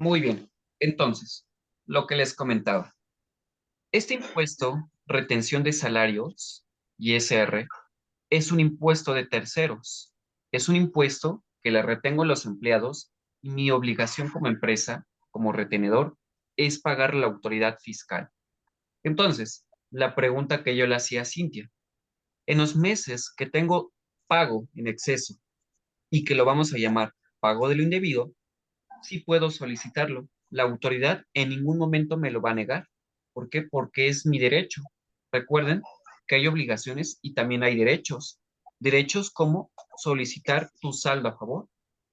Muy bien. Entonces, lo que les comentaba. Este impuesto, retención de salarios, ISR, es un impuesto de terceros. Es un impuesto que le retengo a los empleados y mi obligación como empresa, como retenedor, es pagar la autoridad fiscal. Entonces, la pregunta que yo le hacía a Cintia, en los meses que tengo pago en exceso y que lo vamos a llamar pago de lo indebido, sí puedo solicitarlo. La autoridad en ningún momento me lo va a negar. ¿Por qué? Porque es mi derecho. Recuerden que hay obligaciones y también hay derechos. Derechos como solicitar tu saldo a favor.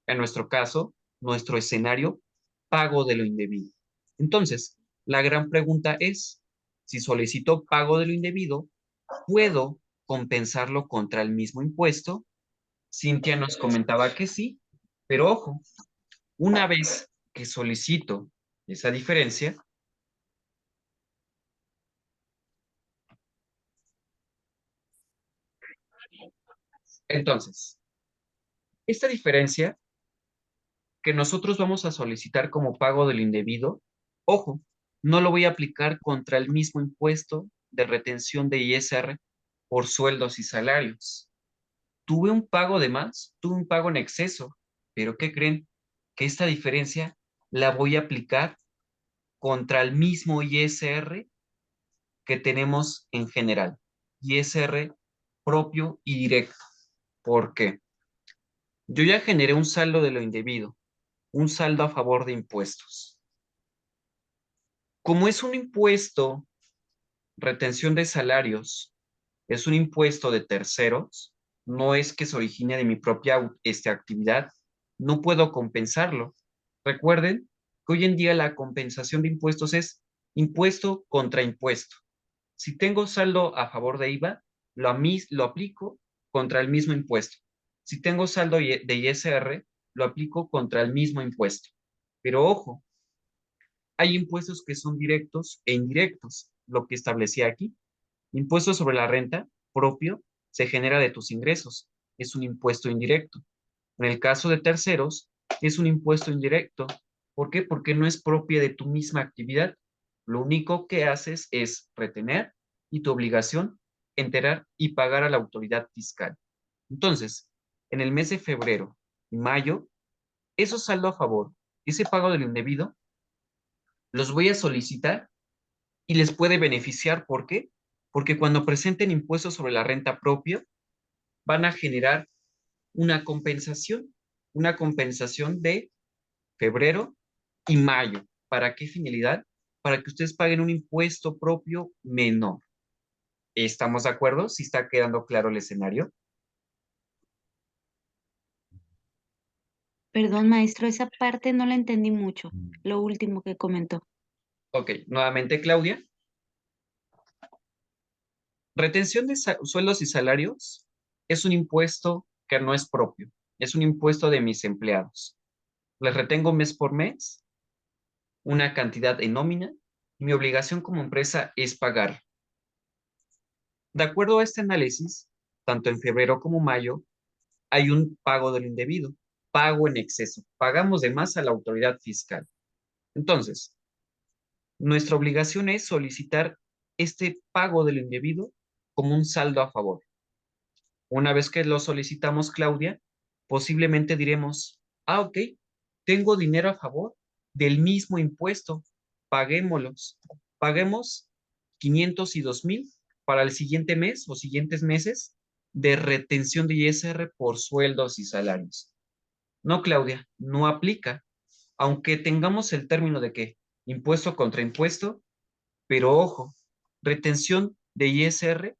En nuestro caso, nuestro escenario, pago de lo indebido. Entonces, la gran pregunta es, si solicito pago de lo indebido, ¿puedo compensarlo contra el mismo impuesto? Cintia nos comentaba que sí, pero ojo, una vez que solicito esa diferencia, entonces, esta diferencia que nosotros vamos a solicitar como pago del indebido, ojo, no lo voy a aplicar contra el mismo impuesto de retención de ISR por sueldos y salarios. Tuve un pago de más, tuve un pago en exceso, pero ¿qué creen? Que esta diferencia la voy a aplicar contra el mismo ISR que tenemos en general, ISR propio y directo. ¿Por qué? Yo ya generé un saldo de lo indebido, un saldo a favor de impuestos. Como es un impuesto, retención de salarios, es un impuesto de terceros, no es que se origine de mi propia actividad, no puedo compensarlo. Recuerden que hoy en día la compensación de impuestos es impuesto contra impuesto. Si tengo saldo a favor de IVA, lo aplico contra el mismo impuesto. Si tengo saldo de ISR, lo aplico contra el mismo impuesto. Pero ojo, hay impuestos que son directos e indirectos, lo que establecía aquí. Impuesto sobre la renta propio se genera de tus ingresos, es un impuesto indirecto. En el caso de terceros, es un impuesto indirecto. ¿Por qué? Porque no es propia de tu misma actividad. Lo único que haces es retener y tu obligación, enterar y pagar a la autoridad fiscal. Entonces, en el mes de febrero y mayo, esos saldo a favor, ese pago del indebido, los voy a solicitar y les puede beneficiar. ¿Por qué? Porque cuando presenten impuestos sobre la renta propia, van a generar una compensación de febrero y mayo. ¿Para qué finalidad? Para que ustedes paguen un impuesto propio menor. ¿Estamos de acuerdo? ¿Sí está quedando claro el escenario? Perdón, maestro, esa parte no la entendí mucho, lo último que comentó. Ok, nuevamente, Claudia. Retención de sueldos y salarios es un impuesto que no es propio, es un impuesto de mis empleados. Les retengo mes por mes una cantidad en nómina y mi obligación como empresa es pagar. De acuerdo a este análisis, tanto en febrero como mayo, hay un pago del indebido, pago en exceso, pagamos de más a la autoridad fiscal. Entonces, nuestra obligación es solicitar este pago del indebido como un saldo a favor. Una vez que lo solicitamos, Claudia, posiblemente diremos, ok, tengo dinero a favor del mismo impuesto, paguémoslos, paguemos 500 y 2000 para el siguiente mes o siguientes meses de retención de ISR por sueldos y salarios. No, Claudia, no aplica, aunque tengamos el término de que impuesto contra impuesto, pero ojo, retención de ISR,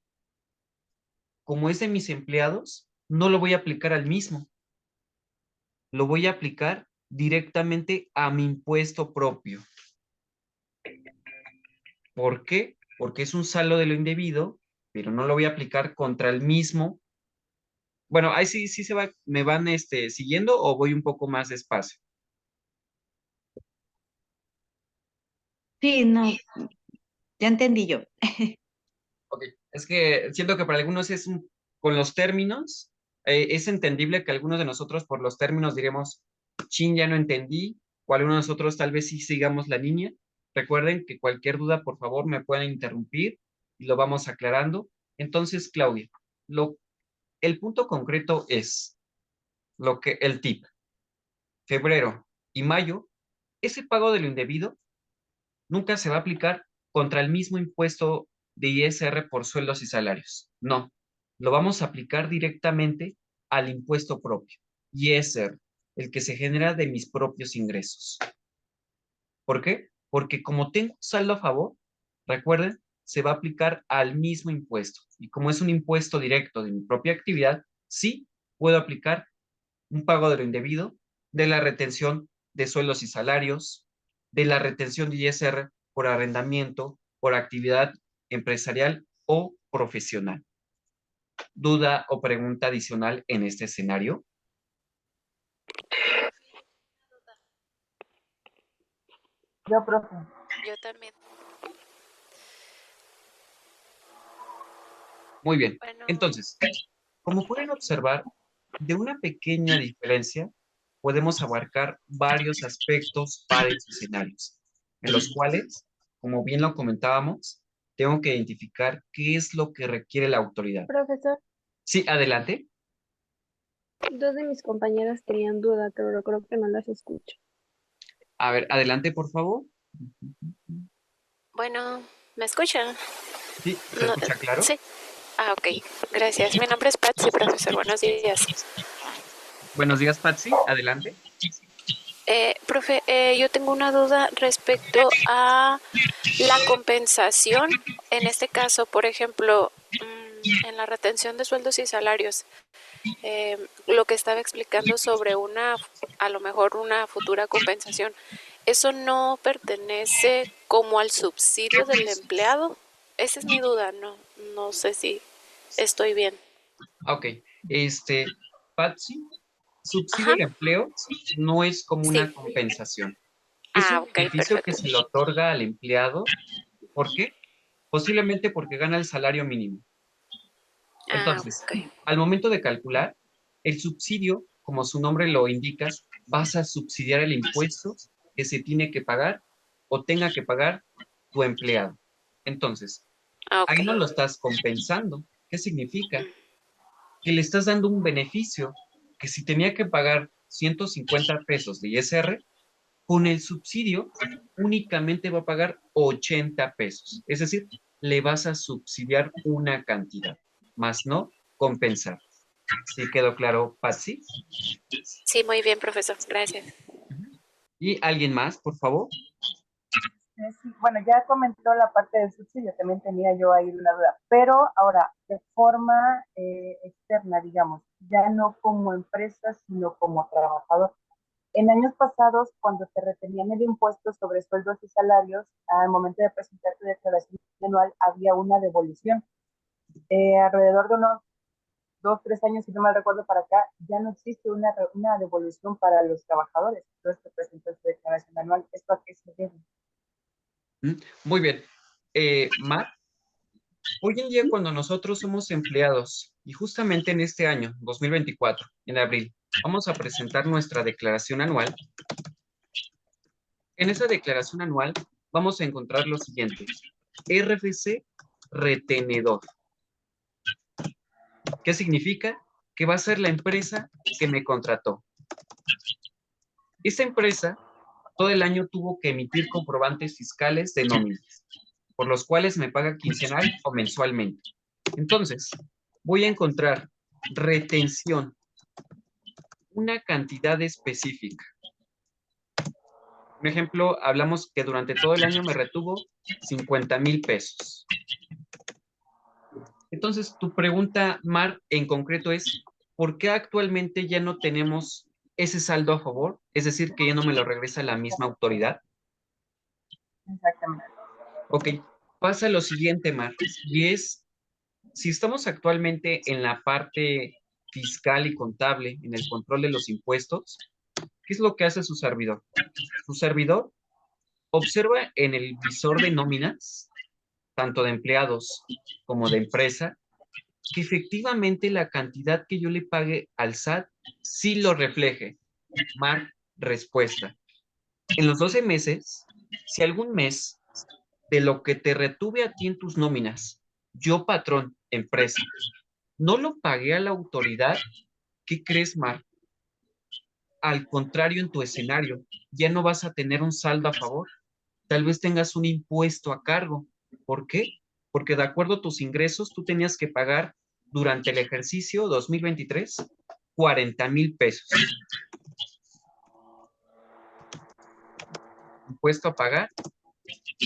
como es de mis empleados, no lo voy a aplicar al mismo, lo voy a aplicar directamente a mi impuesto propio. ¿Por qué? Porque es un saldo de lo indebido, pero no lo voy a aplicar contra el mismo. Bueno, ahí sí, sí me van siguiendo o voy un poco más despacio. Sí, no, ya entendí yo. Ok, es que siento que para algunos con los términos, es entendible que algunos de nosotros por los términos diremos, chin, ya no entendí, ¿Cuál uno de nosotros tal vez sí sigamos la línea? Recuerden que cualquier duda, por favor, me pueden interrumpir y lo vamos aclarando. Entonces, Claudia, el punto concreto es el tip. Febrero y mayo, ese pago de lo indebido nunca se va a aplicar contra el mismo impuesto de ISR por sueldos y salarios. No, lo vamos a aplicar directamente al impuesto propio, ISR, el que se genera de mis propios ingresos. ¿Por qué? Porque como tengo saldo a favor, recuerden, se va a aplicar al mismo impuesto. Y como es un impuesto directo de mi propia actividad, sí puedo aplicar un pago de lo indebido, de la retención de sueldos y salarios, de la retención de ISR por arrendamiento, por actividad empresarial o profesional. ¿Duda o pregunta adicional en este escenario? Yo, profe. Yo también. Muy bien. Bueno, Entonces, como pueden observar, de una pequeña diferencia podemos abarcar varios aspectos, varios escenarios, en los cuales, como bien lo comentábamos, tengo que identificar qué es lo que requiere la autoridad. Profesor, Sí, adelante. dos de mis compañeras tenían duda, pero creo que no las escucho. A ver, adelante, por favor. bueno, ¿me escuchan? Sí, ¿se No, escucha claro? sí. Ah, ok. Gracias. Mi nombre es Patsy, profesor. Buenos días. Buenos días, Patsy. Adelante. Profe, yo tengo una duda respecto a la compensación. En este caso, por ejemplo, en la retención de sueldos y salarios, lo que estaba explicando sobre a lo mejor una futura compensación, ¿eso no pertenece como al subsidio del empleado? Esa es mi duda, no sé si estoy bien. Ok. Patsy, subsidio Ajá, al empleo no es como sí. una compensación. Es Ah, un ok, beneficio que perfecto. se le otorga al empleado. ¿Por qué? Posiblemente porque gana el salario mínimo. Ah, Entonces, ok. al momento de calcular, el subsidio, como su nombre lo indica, vas a subsidiar el impuesto que se tiene que pagar o tenga que pagar tu empleado. Entonces, Ah, ok. ahí no lo estás compensando. ¿Qué significa? Que le estás dando un beneficio que si tenía que pagar 150 pesos de ISR, con el subsidio únicamente va a pagar 80 pesos. Es decir, le vas a subsidiar una cantidad, más no compensar. ¿Sí quedó claro, Patsy? Sí, muy bien, profesor. Gracias. ¿Y alguien más, por favor? Sí, bueno, ya comentó la parte del subsidio, también tenía yo ahí una duda, pero ahora, de forma externa, digamos, ya no como empresa, sino como trabajador. En años pasados, cuando te retenían el impuesto sobre sueldos y salarios, al momento de presentar tu declaración anual había una devolución. Alrededor de unos 2, 3 años, si no mal recuerdo, para acá, ya no existe una devolución para los trabajadores. Entonces, te presentó su declaración anual. ¿Esto a qué se debe? Muy bien. Mar, hoy en día cuando nosotros somos empleados y justamente en este año, 2024, en abril, vamos a presentar nuestra declaración anual. En esa declaración anual vamos a encontrar lo siguiente: RFC retenedor. ¿Qué significa? Que va a ser la empresa que me contrató. Esa empresa todo el año tuvo que emitir comprobantes fiscales de nóminas, por los cuales me paga quincenal o mensualmente. Entonces, voy a encontrar retención, una cantidad específica. Un ejemplo, hablamos que durante todo el año me retuvo 50,000 pesos. Entonces, tu pregunta, Mar, en concreto es, ¿por qué actualmente ya no tenemos ese saldo a favor? Es decir, que ya no me lo regresa la misma autoridad. Exactamente. Ok, pasa lo siguiente, Mar, y es, si estamos actualmente en la parte fiscal y contable, en el control de los impuestos, ¿qué es lo que hace su servidor? Su servidor observa en el visor de nóminas, tanto de empleados como de empresa, que efectivamente la cantidad que yo le pague al SAT sí lo refleje. Mar, respuesta. En los 12 meses, si algún mes de lo que te retuve a ti en tus nóminas, yo, patrón, empresa, no lo pagué a la autoridad, ¿qué crees, Mar? Al contrario, en tu escenario, ya no vas a tener un saldo a favor. Tal vez tengas un impuesto a cargo. ¿Por qué? Porque de acuerdo a tus ingresos, tú tenías que pagar durante el ejercicio 2023 40,000 pesos. Impuesto a pagar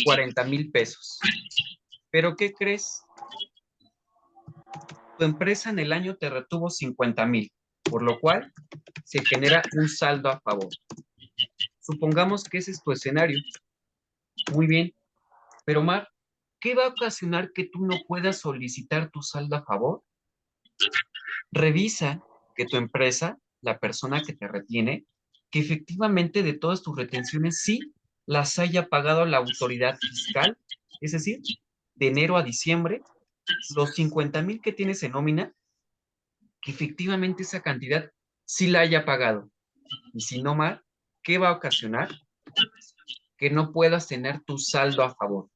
40,000 pesos. ¿Pero qué crees? Tu empresa en el año te retuvo 50,000, por lo cual se genera un saldo a favor. Supongamos que ese es tu escenario. Muy bien. Pero, Mar, ¿qué va a ocasionar que tú no puedas solicitar tu saldo a favor? Revisa que tu empresa, la persona que te retiene, que efectivamente de todas tus retenciones sí las haya pagado la autoridad fiscal, es decir, de enero a diciembre, los 50,000 que tienes en nómina, que efectivamente esa cantidad sí la haya pagado. Y si no, Mar, ¿qué va a ocasionar? Que no puedas tener tu saldo a favor.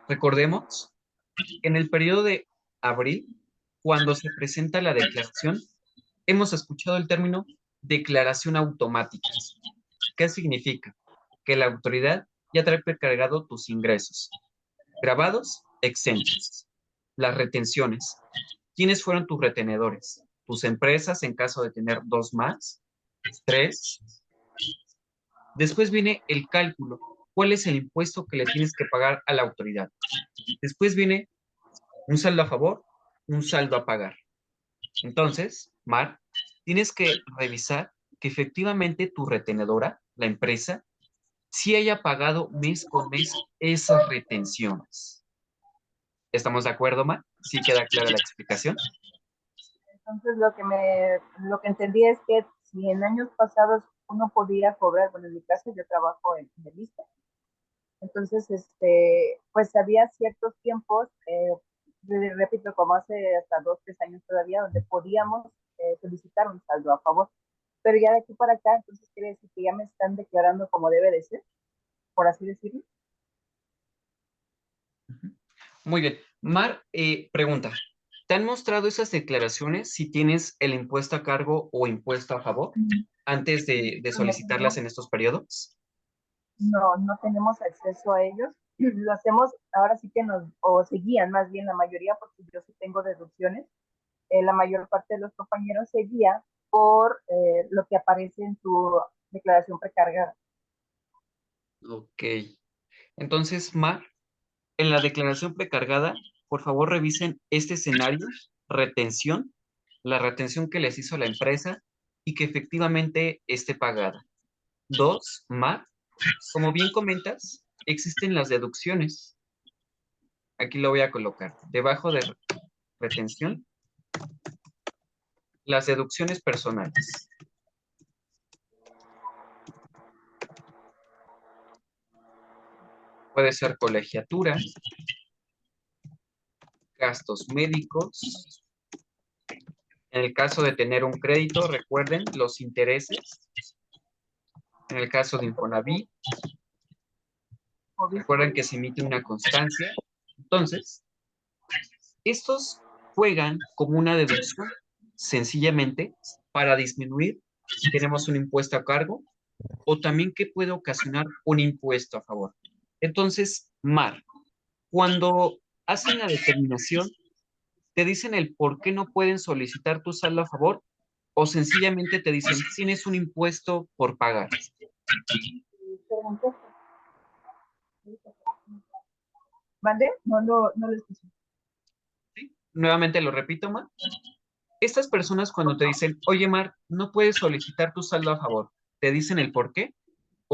Recordemos, en el periodo de abril, cuando se presenta la declaración, hemos escuchado el término declaración automática. ¿Qué significa? Que la autoridad ya trae precargado tus ingresos, grabados, exentos. Las retenciones. ¿Quiénes fueron tus retenedores? Tus empresas en caso de tener 2 más, 3. Después viene el cálculo. ¿Cuál es el impuesto que le tienes que pagar a la autoridad? Después viene un saldo a favor, un saldo a pagar. Entonces, Mar, tienes que revisar que efectivamente tu retenedora, la empresa, sí haya pagado mes con mes esas retenciones. ¿Estamos de acuerdo, Mar? ¿Sí queda clara la explicación? Entonces lo que entendí es que si en años pasados uno podía cobrar, bueno, en mi caso yo trabajo en el ISSSTE, entonces pues había ciertos tiempos, repito, como hace hasta 2, 3 años todavía, donde podíamos solicitar un saldo a favor. Pero ya de aquí para acá, entonces quiere decir que ya me están declarando como debe de ser, por así decirlo. Muy bien. Mar, pregunta. ¿Te han mostrado esas declaraciones si tienes el impuesto a cargo o impuesto a favor antes de solicitarlas en estos periodos? No tenemos acceso a ellos. Lo hacemos, ahora sí que o seguían más bien la mayoría, porque yo sí tengo deducciones. La mayor parte de los compañeros seguía por lo que aparece en su declaración precargada. Ok. Entonces, Mar, en la declaración precargada, por favor revisen este escenario, retención, la retención que les hizo la empresa y que efectivamente esté pagada. 2, Mar, como bien comentas, existen las deducciones. Aquí lo voy a colocar. Debajo de retención, las deducciones personales. Puede ser colegiatura, gastos médicos. En el caso de tener un crédito, recuerden los intereses. En el caso de Infonavit, recuerden que se emite una constancia. Entonces, estos juegan como una deducción, sencillamente, para disminuir si tenemos un impuesto a cargo o también que puede ocasionar un impuesto a favor. Entonces, Mar, cuando hacen la determinación, te dicen el por qué no pueden solicitar tu saldo a favor o sencillamente te dicen tienes un impuesto por pagar. ¿Mande? No lo escuché. ¿Sí? Nuevamente lo repito, Mar. Estas personas cuando te dicen, oye, Mar, no puedes solicitar tu saldo a favor, ¿te dicen el por qué?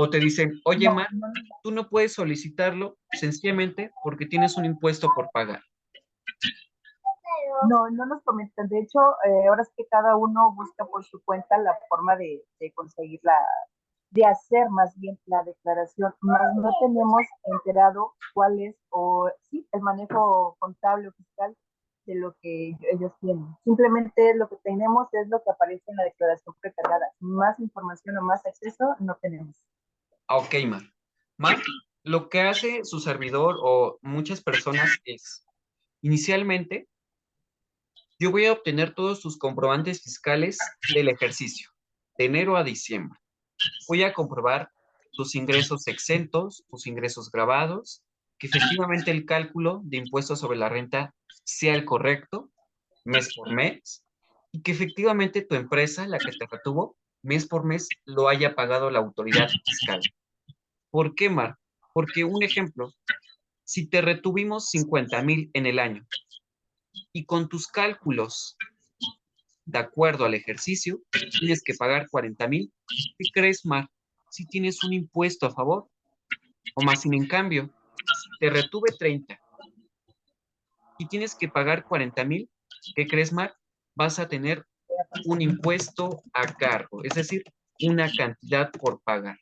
O te dicen, oye, Mar, tú no puedes solicitarlo sencillamente porque tienes un impuesto por pagar. No nos comentan. De hecho, ahora es que cada uno busca por su cuenta la forma de conseguir de hacer más bien la declaración. Más no tenemos enterado cuál es, o sí, el manejo contable o fiscal de lo que ellos tienen. Simplemente lo que tenemos es lo que aparece en la declaración precargada. Más información o más acceso no tenemos. Ok, Mar. Mar, lo que hace su servidor o muchas personas es, inicialmente, yo voy a obtener todos tus comprobantes fiscales del ejercicio, de enero a diciembre. Voy a comprobar tus ingresos exentos, tus ingresos grabados, que efectivamente el cálculo de impuestos sobre la renta sea el correcto, mes por mes, y que efectivamente tu empresa, la que te retuvo, mes por mes lo haya pagado la autoridad fiscal. ¿Por qué, Mar? Porque un ejemplo, si te retuvimos 50,000 en el año y con tus cálculos de acuerdo al ejercicio, tienes que pagar 40,000, ¿qué crees, Mar? Si tienes un impuesto a favor, o más sin en cambio, te retuve 30 y tienes que pagar 40,000, ¿qué crees, Mar? Vas a tener un impuesto a cargo, es decir, una cantidad por pagar.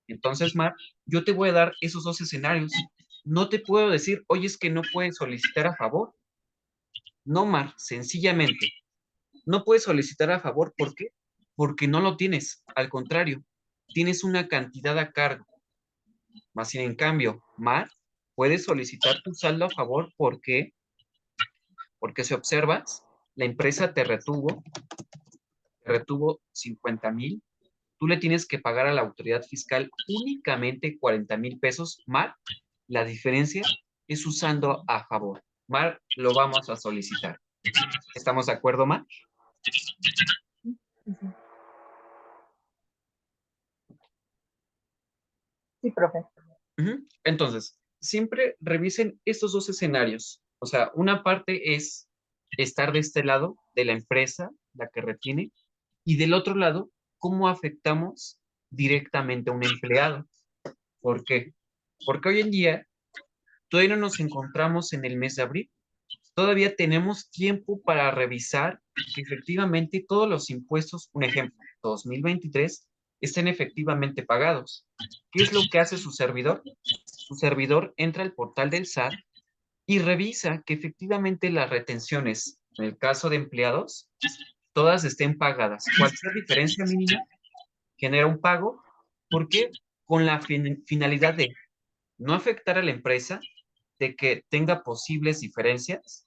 Entonces, Mar, yo te voy a dar esos dos escenarios. No te puedo decir, oye, es que no puedes solicitar a favor. No, Mar, sencillamente, no puedes solicitar a favor. ¿Por qué? Porque no lo tienes. Al contrario, tienes una cantidad a cargo. Más sin en cambio, Mar, puedes solicitar tu saldo a favor. ¿Por qué? Porque si observas, la empresa te retuvo 50,000. Tú le tienes que pagar a la autoridad fiscal únicamente 40,000 pesos. Mar, la diferencia es usando a favor. Mar, lo vamos a solicitar. ¿Estamos de acuerdo, Mar? Sí, sí. Sí, profe. Entonces, siempre revisen estos dos escenarios. O sea, una parte es estar de este lado de la empresa, la que retiene, y del otro lado, cómo afectamos directamente a un empleado. ¿Por qué? Porque hoy en día todavía no nos encontramos en el mes de abril. Todavía tenemos tiempo para revisar que efectivamente todos los impuestos, un ejemplo, 2023, estén efectivamente pagados. ¿Qué es lo que hace su servidor? Su servidor entra al portal del SAT y revisa que efectivamente las retenciones, en el caso de empleados, todas estén pagadas. Cualquier diferencia mínima genera un pago. ¿Por qué? Con la finalidad de no afectar a la empresa, de que tenga posibles diferencias,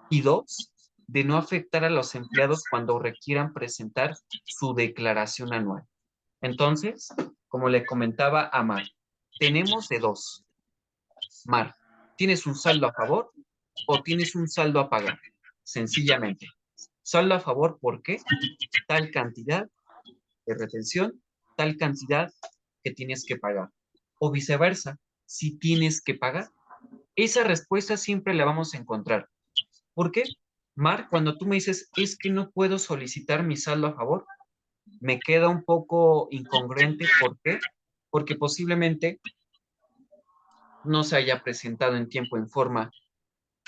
y dos, de no afectar a los empleados cuando requieran presentar su declaración anual. Entonces, como le comentaba a Mar, tenemos de dos. Mar, ¿tienes un saldo a favor o tienes un saldo a pagar? Sencillamente. Saldo a favor, ¿por qué? Tal cantidad de retención, tal cantidad que tienes que pagar. O viceversa, si tienes que pagar. Esa respuesta siempre la vamos a encontrar. ¿Por qué? Mar, cuando tú me dices, es que no puedo solicitar mi saldo a favor, me queda un poco incongruente. ¿Por qué? Porque posiblemente no se haya presentado en tiempo en forma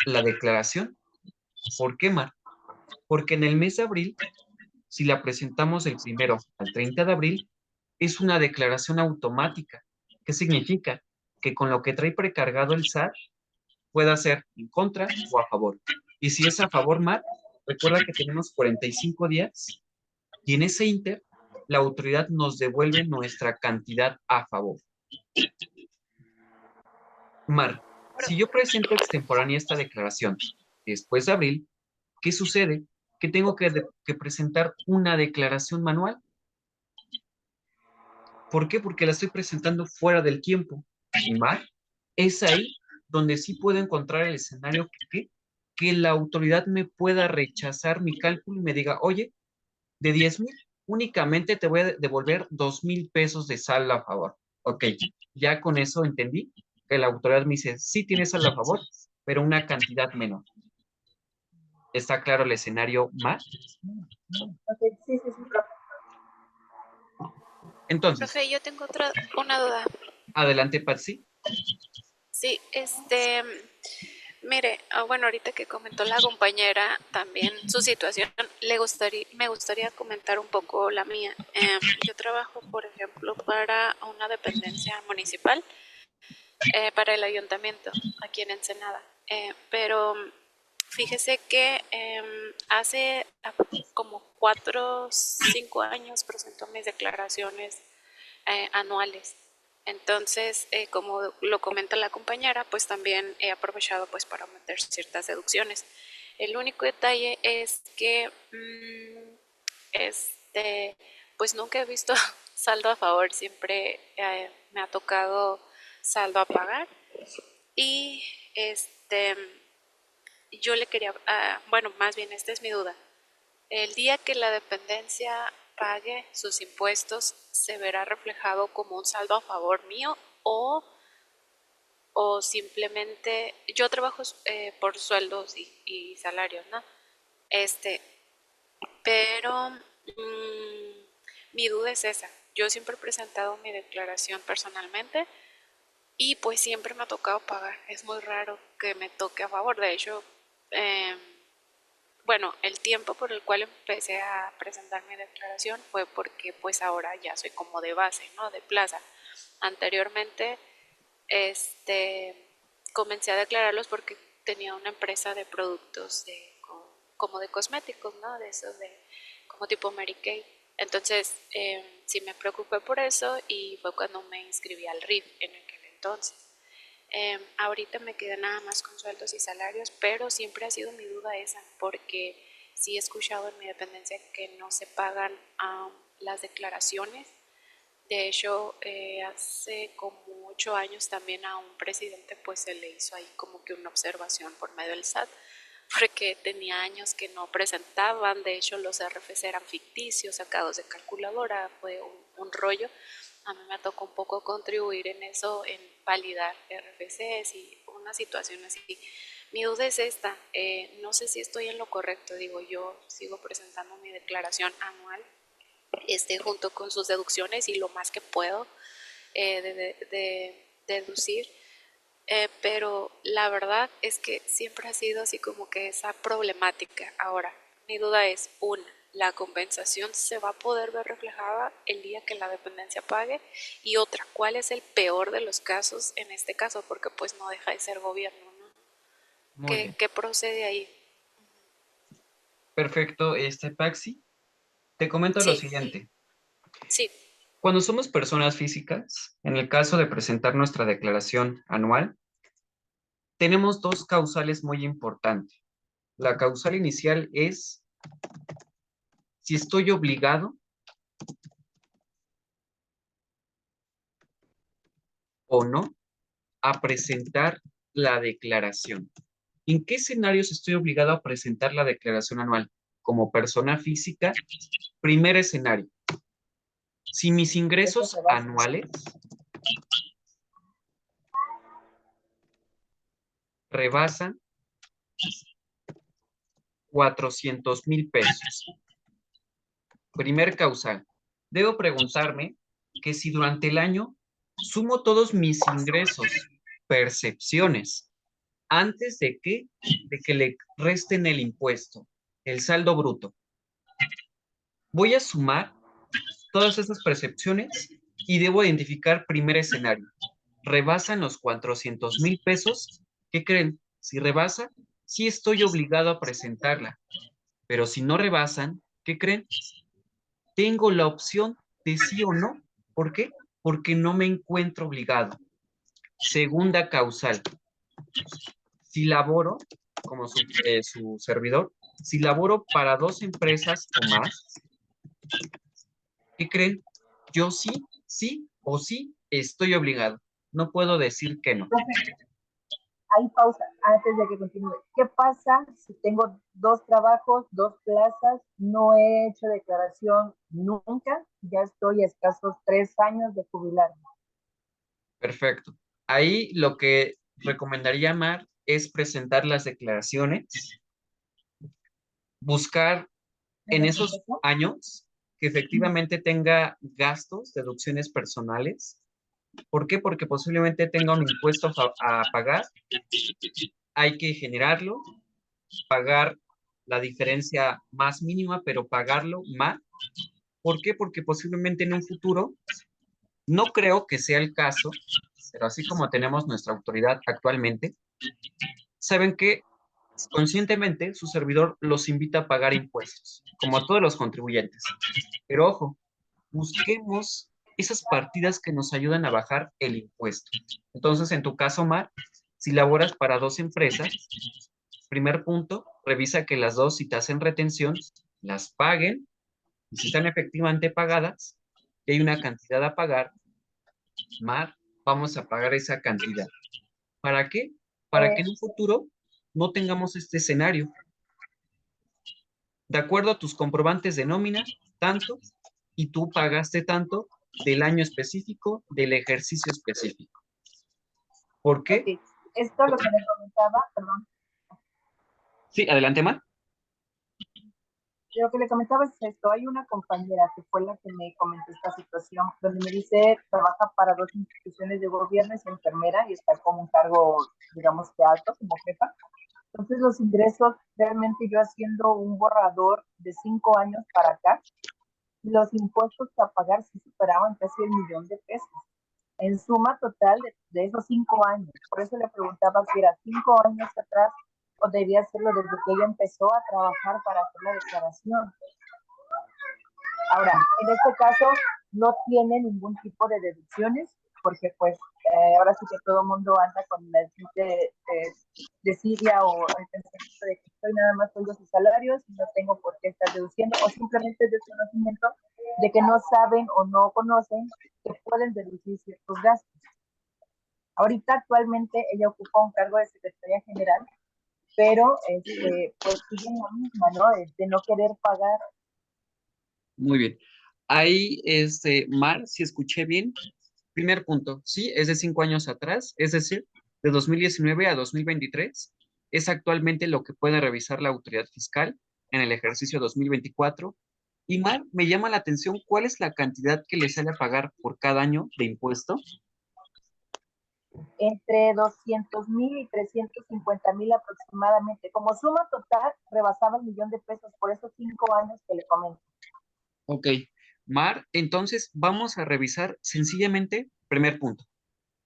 la declaración. ¿Por qué, Mar? Porque en el mes de abril, si la presentamos del 1 al 30 de abril, es una declaración automática. ¿Qué significa? Que con lo que trae precargado el SAT pueda ser en contra o a favor. Y si es a favor, Mar, recuerda que tenemos 45 días y en ese inter la autoridad nos devuelve nuestra cantidad a favor. Mar, si yo presento extemporánea esta declaración después de abril, ¿qué sucede? Que tengo que presentar una declaración manual. ¿Por qué? Porque la estoy presentando fuera del tiempo. Y Mar, es ahí donde sí puedo encontrar el escenario que la autoridad me pueda rechazar mi cálculo y me diga, oye, de 10,000, únicamente te voy a devolver 2,000 pesos de saldo a favor. Ok, ya con eso entendí que la autoridad me dice, sí tienes saldo a favor, pero una cantidad menor. ¿Está claro el escenario, Mar? Okay, sí, sí, sí, profe. Entonces, Profe, yo tengo una duda. adelante, Patsy. Sí, mire, bueno, ahorita que comentó la compañera también su situación, me gustaría comentar un poco la mía. Yo trabajo, por ejemplo, para una dependencia municipal, para el ayuntamiento, aquí en Ensenada. Pero Fíjese que hace como 4 o 5 años presentó mis declaraciones anuales. Entonces, como lo comenta la compañera, pues también he aprovechado pues para meter ciertas deducciones. El único detalle es que pues nunca he visto saldo a favor, siempre me ha tocado saldo a pagar. Y yo le quería, bueno, más bien esta es mi duda. El día que la dependencia pague sus impuestos, ¿se verá reflejado como un saldo a favor mío o simplemente yo trabajo por sueldos y salarios, ¿no? Pero mi duda es esa. Yo siempre he presentado mi declaración personalmente y pues siempre me ha tocado pagar. Es muy raro que me toque a favor. De hecho, eh, bueno, el tiempo por el cual empecé a presentar mi declaración fue porque pues ahora ya soy como de base, ¿no? De plaza. Anteriormente, comencé a declararlos porque tenía una empresa de productos como de cosméticos, ¿no? De esos como tipo Mary Kay. Entonces, sí me preocupé por eso y fue cuando me inscribí al RIF en aquel entonces. Ahorita me quedé nada más con sueldos y salarios, pero siempre ha sido mi duda esa, porque sí he escuchado en mi dependencia que no se pagan las declaraciones. De hecho, hace como 8 años también a un presidente pues se le hizo ahí como que una observación por medio del SAT, porque tenía años que no presentaban. De hecho los RFC eran ficticios, sacados de calculadora, fue un rollo. A mí me tocó un poco contribuir en eso, en validar RFCs y una situación así. Mi duda es esta, no sé si estoy en lo correcto. Digo, yo sigo presentando mi declaración anual junto con sus deducciones y lo más que puedo de deducir, pero la verdad es que siempre ha sido así como que esa problemática. Ahora, mi duda es, una, ¿la compensación se va a poder ver reflejada el día que la dependencia pague? Y otra, ¿cuál es el peor de los casos en este caso? Porque pues no deja de ser gobierno, ¿no? Muy bien. ¿Qué procede ahí? Perfecto, Paxi. Te comento lo Sí, siguiente. sí, Cuando somos personas físicas, en el caso de presentar nuestra declaración anual, tenemos dos causales muy importantes. La causal inicial es si estoy obligado o no a presentar la declaración. ¿En qué escenarios estoy obligado a presentar la declaración anual? Como persona física, primer escenario. Si mis ingresos anuales rebasan 400,000 pesos. Primer causal. Debo preguntarme que si durante el año sumo todos mis ingresos, percepciones, antes de que le resten el impuesto, el saldo bruto. Voy a sumar todas estas percepciones y debo identificar primer escenario. ¿Rebasan los 400,000 pesos? ¿Qué creen? Si rebasa, sí estoy obligado a presentarla. Pero si no rebasan, ¿qué creen? Tengo la opción de sí o no. ¿Por qué? Porque no me encuentro obligado. Segunda causal. Si laboro, como su servidor, si laboro para 2 empresas o más, ¿qué creen? Yo sí o sí estoy obligado. No puedo decir que no. Hay pausa antes de que continúe. ¿Qué pasa si tengo 2 trabajos, 2 plazas, no he hecho declaración nunca, ya estoy a escasos 3 años de jubilarme? Perfecto. Ahí lo que recomendaría, Mar, es presentar las declaraciones, buscar en esos años que efectivamente tenga gastos, deducciones personales. ¿Por qué? Porque posiblemente tenga un impuesto a pagar. Hay que generarlo, pagar la diferencia más mínima, pero pagarlo más. ¿Por qué? Porque posiblemente en un futuro, no creo que sea el caso, pero así como tenemos nuestra autoridad actualmente, saben que Conscientemente, su servidor los invita a pagar impuestos, como a todos los contribuyentes. Pero ojo, busquemos esas partidas que nos ayudan a bajar el impuesto. Entonces, en tu caso, Mar, si laboras para 2 empresas, primer punto, revisa que las dos, si te hacen retención, las paguen, y si están efectivamente pagadas, y hay una cantidad a pagar, Mar, vamos a pagar esa cantidad. ¿Para qué? Para que en un futuro no tengamos este escenario. De acuerdo a tus comprobantes de nómina, tanto, y tú pagaste tanto del año específico, del ejercicio específico. ¿Por qué? Ok, esto lo que me comentaba, perdón, Sí, adelante, Mar. lo que le comentaba es esto, hay una compañera que fue la que me comentó esta situación, donde me dice, trabaja para 2 instituciones de gobierno, es enfermera y está como un cargo, digamos que alto, como jefa. Entonces los ingresos, realmente yo haciendo un borrador de 5 años para acá, los impuestos a pagar sí superaban casi el 1,000,000 de pesos. En suma total de esos 5 años. Por eso le preguntaba si era 5 años atrás o debía hacerlo desde que ella empezó a trabajar para hacer la declaración. Ahora, en este caso no tiene ningún tipo de deducciones, porque pues ahora sí que todo el mundo anda con la desidia o el pensamiento de que estoy nada más sueldos y salarios y no tengo por qué estar deduciendo, o simplemente es desconocimiento de que no saben o no conocen que pueden deducir ciertos gastos. Ahorita actualmente ella ocupa un cargo de secretaria general, pero pues sigue en la misma, ¿no? De no querer pagar. Muy bien. Ahí, Mar, si escuché bien, primer punto, sí, es de 5 años atrás, es decir, de 2019 a 2023, es actualmente lo que puede revisar la autoridad fiscal en el ejercicio 2024. Y Mar, me llama la atención, ¿cuál es la cantidad que le sale a pagar por cada año de impuesto? Entre 200,000 y 350,000 aproximadamente. Como suma total, rebasaba el 1,000,000 de pesos por esos 5 años que le comento. Ok, Mar, entonces vamos a revisar sencillamente, primer punto,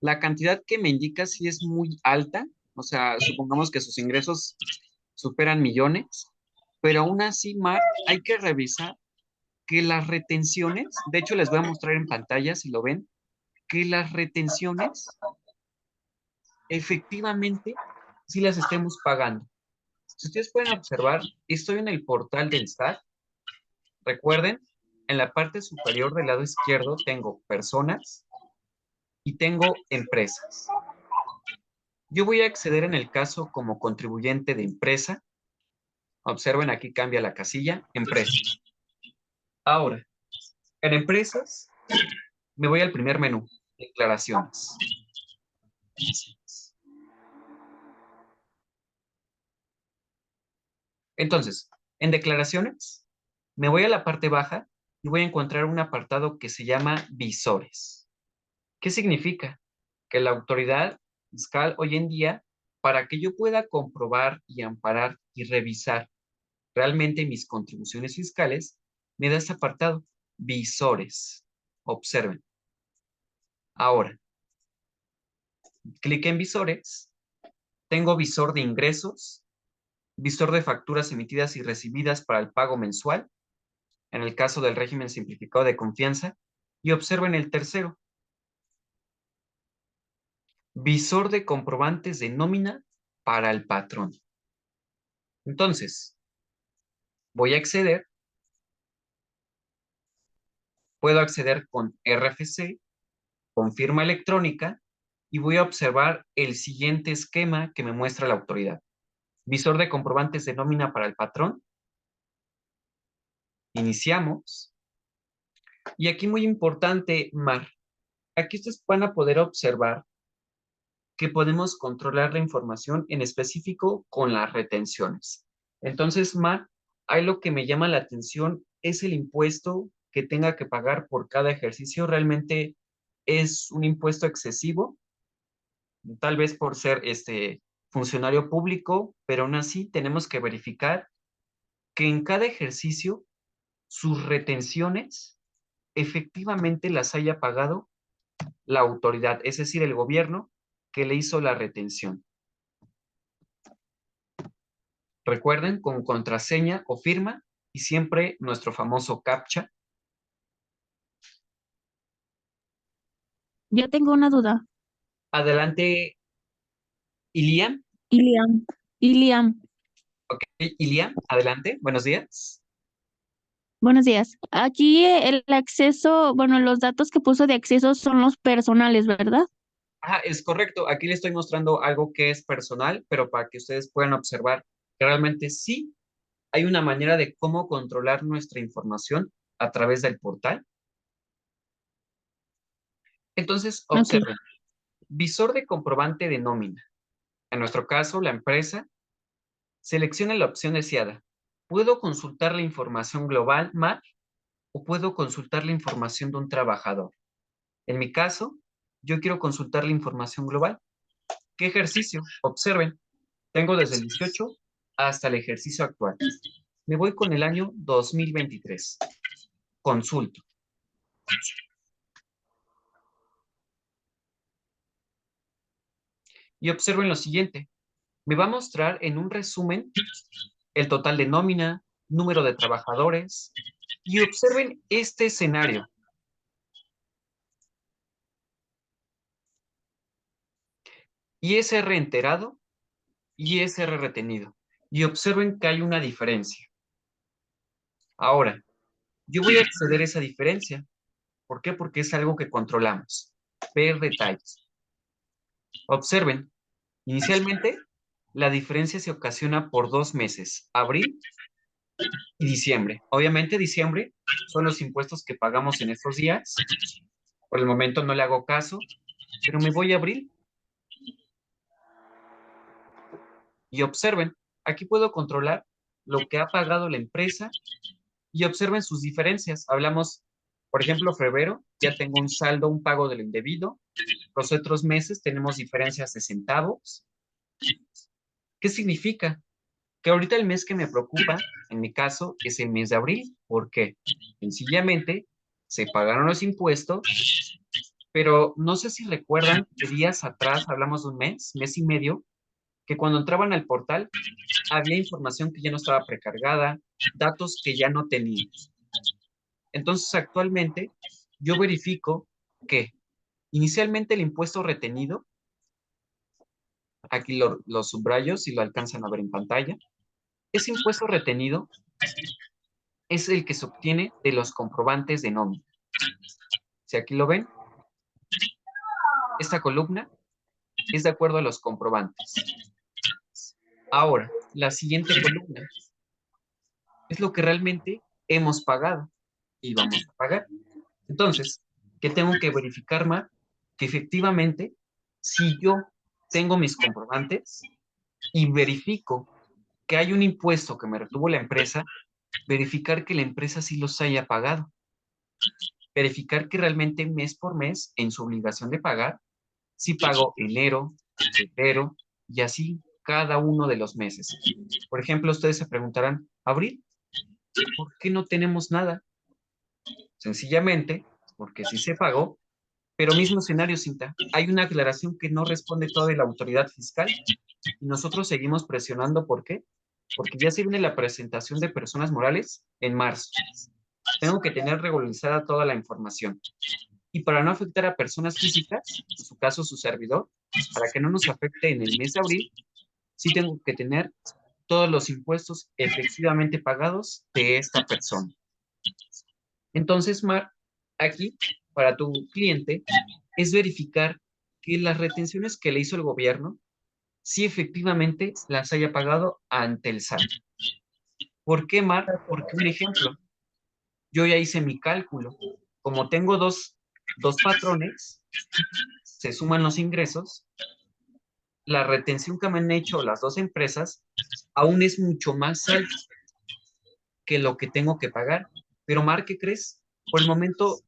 la cantidad que me indica si es muy alta, o sea, supongamos que sus ingresos superan millones, pero aún así, Mar, hay que revisar que las retenciones, de hecho les voy a mostrar en pantalla si lo ven, que las retenciones efectivamente sí las estemos pagando. Si ustedes pueden observar, estoy en el portal del SAT. Recuerden, en la parte superior del lado izquierdo tengo personas y tengo empresas. Yo voy a acceder en el caso como contribuyente de empresa. Observen, aquí cambia la casilla, empresa. Ahora, en empresas, me voy al primer menú, declaraciones. Entonces, en declaraciones, me voy a la parte baja y voy a encontrar un apartado que se llama visores. ¿Qué significa? Que la autoridad fiscal hoy en día, para que yo pueda comprobar y amparar y revisar realmente mis contribuciones fiscales, me da este apartado, visores. Observen. Ahora, clic en visores, tengo visor de ingresos, visor de facturas emitidas y recibidas para el pago mensual, en el caso del régimen simplificado de confianza, y observen el tercero, visor de comprobantes de nómina para el patrón. Entonces, voy a acceder, puedo acceder con RFC, con firma electrónica, y voy a observar el siguiente esquema que me muestra la autoridad. Visor de comprobantes de nómina para el patrón. Iniciamos. Y aquí muy importante, Mar, aquí ustedes van a poder observar que podemos controlar la información en específico con las retenciones. Entonces, Mar, ahí lo que me llama la atención es el impuesto que tenga que pagar por cada ejercicio. Realmente es un impuesto excesivo, tal vez por ser funcionario público, pero aún así tenemos que verificar que en cada ejercicio sus retenciones efectivamente las haya pagado la autoridad, es decir, el gobierno que le hizo la retención. Recuerden, con contraseña o firma y siempre nuestro famoso CAPTCHA. Yo tengo una duda. Adelante, Ilian. Iliam, Iliam, Ok, Ilian, adelante. Buenos días. buenos días. Aquí el acceso, bueno, los datos que puso de acceso son los personales, ¿verdad? Es correcto. Aquí le estoy mostrando algo que es personal, pero para que ustedes puedan observar que realmente sí hay una manera de cómo controlar nuestra información a través del portal. Entonces, Ok. observen. Visor de comprobante de nómina. En nuestro caso, la empresa selecciona la opción deseada. ¿Puedo consultar la información global, Mar, o puedo consultar la información de un trabajador? En mi caso, yo quiero consultar la información global. ¿Qué ejercicio? Observen. Tengo desde el 18 hasta el ejercicio actual. Me voy con el año 2023. Consulto. Y observen lo siguiente. Me va a mostrar en un resumen el total de nómina, número de trabajadores. Y observen este escenario. ISR enterado, ISR retenido. Y observen que hay una diferencia. Ahora, yo voy a acceder a esa diferencia. ¿Por qué? Porque es algo que controlamos. Ver detalles. Observen, inicialmente la diferencia se ocasiona por 2 meses, abril y diciembre. Obviamente diciembre son los impuestos que pagamos en estos días. Por el momento no le hago caso, pero me voy a abril. Y observen, aquí puedo controlar lo que ha pagado la empresa y observen sus diferencias. Hablamos, por ejemplo, febrero, ya tengo un saldo, un pago de lo indebido. Los otros meses tenemos diferencias de centavos. ¿Qué significa? Que ahorita el mes que me preocupa, en mi caso, es el mes de abril. ¿Por qué? Sencillamente, se pagaron los impuestos, pero no sé si recuerdan que días atrás, hablamos de un mes y medio, que cuando entraban al portal había información que ya no estaba precargada, datos que ya no tenía. Entonces, actualmente, yo verifico que inicialmente el impuesto retenido, aquí lo subrayo si lo alcanzan a ver en pantalla, ese impuesto retenido es el que se obtiene de los comprobantes de nómina. Si aquí lo ven, esta columna es de acuerdo a los comprobantes. Ahora, la siguiente columna es lo que realmente hemos pagado y vamos a pagar. Entonces, ¿qué tengo que verificar, Mar? Que efectivamente, si yo tengo mis comprobantes y verifico que hay un impuesto que me retuvo la empresa, verificar que la empresa sí los haya pagado. Verificar que realmente mes por mes, en su obligación de pagar, sí pago enero, febrero y así cada uno de los meses. Por ejemplo, ustedes se preguntarán, ¿abril? ¿Por qué no tenemos nada? Sencillamente, porque sí se pagó, pero mismo escenario, Cinta. Hay una aclaración que no responde todavía la autoridad fiscal y nosotros seguimos presionando. ¿Por qué? Porque ya se viene la presentación de personas morales en marzo. Tengo que tener regularizada toda la información. Y para no afectar a personas físicas, en su caso su servidor, para que no nos afecte en el mes de abril, sí tengo que tener todos los impuestos efectivamente pagados de esta persona. Entonces, Mar, aquí, para tu cliente, es verificar que las retenciones que le hizo el gobierno, sí efectivamente las haya pagado ante el SAT. ¿Por qué, Mar? Porque un ejemplo, yo ya hice mi cálculo. Como tengo dos patrones, se suman los ingresos, la retención que me han hecho las dos empresas aún es mucho más alta que lo que tengo que pagar. Pero, Mar, ¿qué crees? Por el momento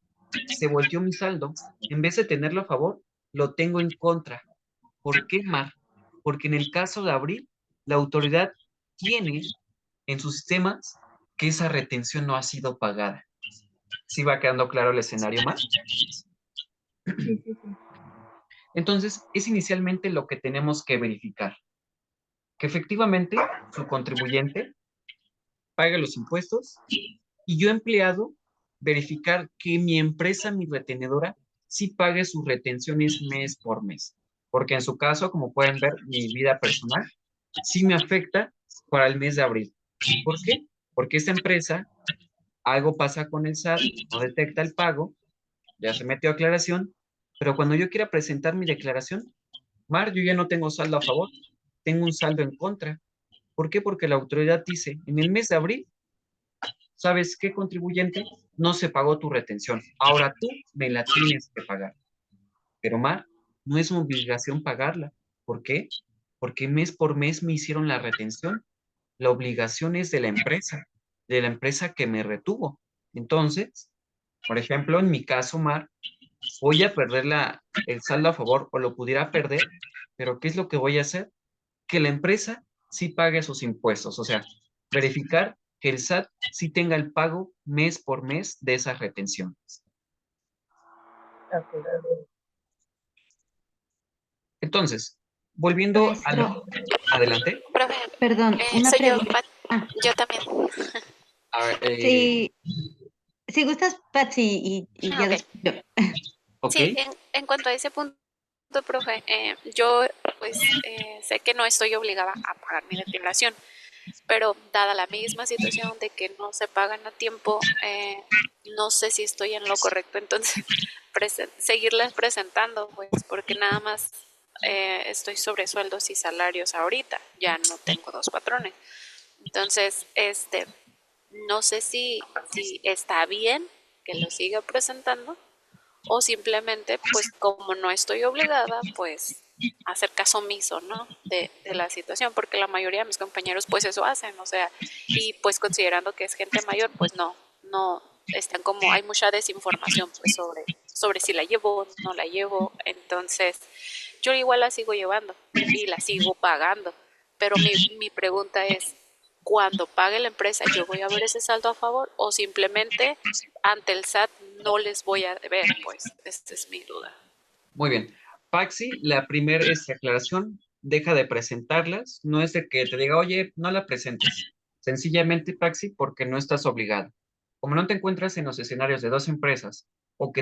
se volteó mi saldo. En vez de tenerlo a favor, lo tengo en contra. ¿Por qué, Mar? Porque en el caso de abril, la autoridad tiene en sus sistemas que esa retención no ha sido pagada. ¿Sí va quedando claro el escenario, Mar? Sí. Entonces, es inicialmente lo que tenemos que verificar. que efectivamente su contribuyente pague los impuestos y yo, empleado, verificar que mi empresa, mi retenedora, sí pague sus retenciones mes por mes. Porque en su caso, como pueden ver, mi vida personal sí me afecta para el mes de abril. ¿Por qué? Porque esta empresa, algo pasa con el SAT, no detecta el pago, ya se metió a aclaración, pero cuando yo quiera presentar mi declaración, Mar, yo ya no tengo saldo a favor, tengo un saldo en contra. ¿Por qué? Porque la autoridad dice, en el mes de abril, ¿sabes qué, contribuyente? No se pagó tu retención. Ahora tú me la tienes que pagar. Pero Mar, no es mi obligación pagarla. ¿Por qué? Porque mes por mes me hicieron la retención. La obligación es de la empresa que me retuvo. Entonces, por ejemplo, en mi caso, Mar, voy a perder el saldo a favor o lo pudiera perder, pero ¿qué es lo que voy a hacer? Que la empresa sí pague sus impuestos, o sea, verificar que el SAT sí tenga el pago mes por mes de esas retenciones. Ok. Entonces, volviendo a Maestro, adelante. Profe, perdón, una soy yo, pregunta. Ah, yo también. A ver, sí, si gustas, Patsy, y ya Ok. después yo. ok, Sí, en cuanto a ese punto, profe, yo pues sé que no estoy obligada a pagar mi declaración, pero dada la misma situación de que no se pagan a tiempo, no sé si estoy en lo correcto, entonces seguirlas presentando, pues porque nada más estoy sobre sueldos y salarios ahorita, ya no tengo dos patrones. Entonces, no sé si está bien que lo siga presentando o simplemente, pues como no estoy obligada, pues hacer caso omiso, ¿no? De la situación, porque la mayoría de mis compañeros pues eso hacen, o sea, y pues considerando que es gente mayor, pues no, están como, hay mucha desinformación pues sobre si la llevo o no la llevo, entonces yo igual la sigo llevando y la sigo pagando, pero mi pregunta es, cuando pague la empresa, ¿yo voy a ver ese saldo a favor o simplemente ante el SAT no les voy a deber? Pues esta es mi duda. muy bien. Paxi, la primera aclaración, deja de presentarlas, no es de que te diga, oye, no la presentes. Sencillamente, Paxi, porque no estás obligado. Como no te encuentras en los escenarios de dos empresas o que